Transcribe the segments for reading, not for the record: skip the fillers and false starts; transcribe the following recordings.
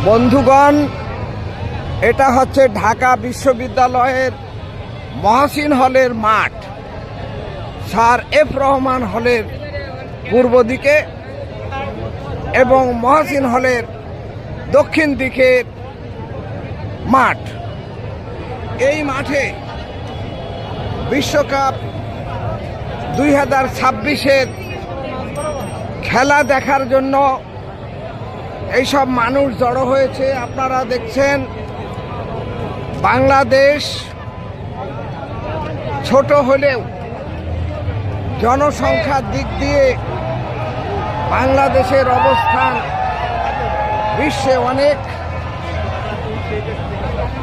বন্ধুগণ, এটা হচ্ছে ঢাকা বিশ্ববিদ্যালয়ের মহসিন হলের মাঠ, স্যার এফ রহমান হলের পূর্ব দিকে এবং মহসিন হলের দক্ষিণ দিকের মাঠ। এই মাঠে বিশ্বকাপ 2026-এর খেলা দেখার জন্য এইসব মানুষ জড়ো হয়েছে। আপনারা দেখছেন, বাংলাদেশ ছোট হলেও জনসংখ্যার দিক দিয়ে বাংলাদেশের অবস্থান বিশ্বে অনেক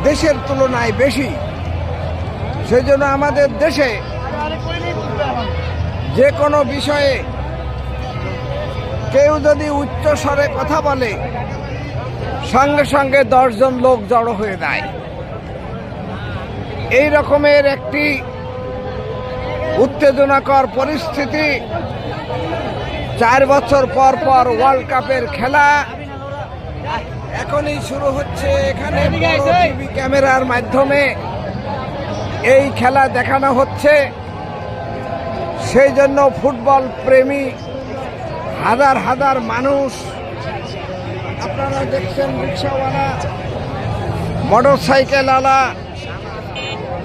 দেশের তুলনায় বেশি। সেজন্য আমাদের দেশে যে কোনো বিষয়ে কেউ যদি উচ্চ স্বরে কথা বলে, সঙ্গে সঙ্গে 10 জন লোক জড়ো হয়ে যায়। এই রকমের একটি উত্তেজনাকর পরিস্থিতি। 4 বছর পর পর ওয়ার্ল্ড কাপের খেলা এখনই শুরু হচ্ছে। এখানে টিভি ক্যামেরার মাধ্যমে এই খেলা দেখানো হচ্ছে। সেই জন্য ফুটবল প্রেমী হাজার হাজার মানুষ, আপনারা দেখছেন, রিক্সাওয়ালা, মোটরসাইকেলওয়ালা,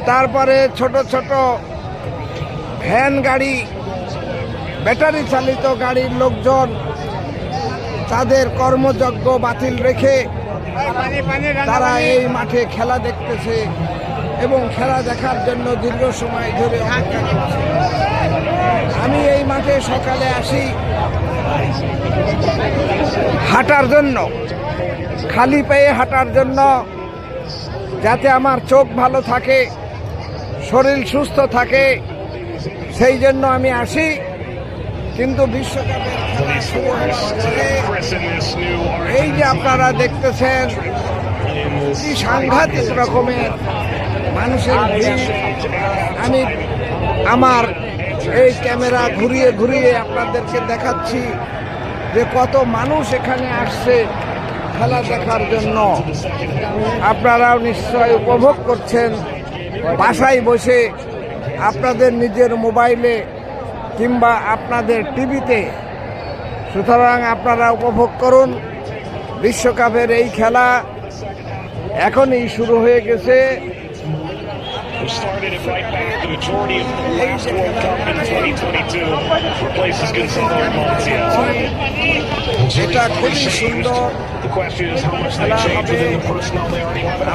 তারপরে ছোট ছোট ভ্যান গাড়ি, ব্যাটারি চালিত গাড়ির লোকজন তাদের কর্মযজ্ঞ বাতিল রেখে তারা এই মাঠে খেলা দেখতেছে এবং খেলা দেখার জন্য দীর্ঘ সময় ধরে অপেক্ষা করছে। আমি এই মাঠে সকালে আসি হাঁটার জন্য, খালি পায়ে হাঁটার জন্য, যাতে আমার চোখ ভালো থাকে, শরীর সুস্থ থাকে, সেই জন্য আমি আসি। কিন্তু বিশ্বকাপের খেলা শুরু হওয়ার পরে এই যে আপনারা দেখতেছেন, কি সাংঘাতিক রকমের মানুষের ভিড়। আমি আমার এই ক্যামেরা ঘুরিয়ে ঘুরিয়ে আপনাদেরকে দেখাচ্ছি যে কত মানুষ এখানে আসছে খেলা দেখার জন্য। আপনারাও নিশ্চয় উপভোগ করছেন বাসায় বসে, আপনাদের নিজের মোবাইলে কিংবা আপনাদের টিভিতে। সুতরাং আপনারা উপভোগ করুন বিশ্বকাপের এই খেলা। এখনই শুরু হয়ে গেছে। এটা খুবই সুন্দর খেলা হবে।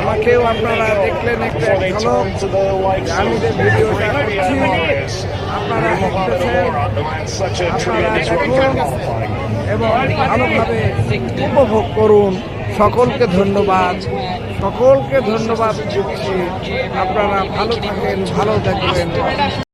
আমাকেও আপনারা দেখলেন একটা ঝলক, আমি যে ভিডিওটা করছি আপনারা দেখতেছেন। আপনারা দেখুন এবং ভালোভাবে উপভোগ করুন। সকলকে ধন্যবাদ, সকলকে ধন্যবাদ দিচ্ছি। আপনারা ভালো থাকেন, ভালো থাকবেন।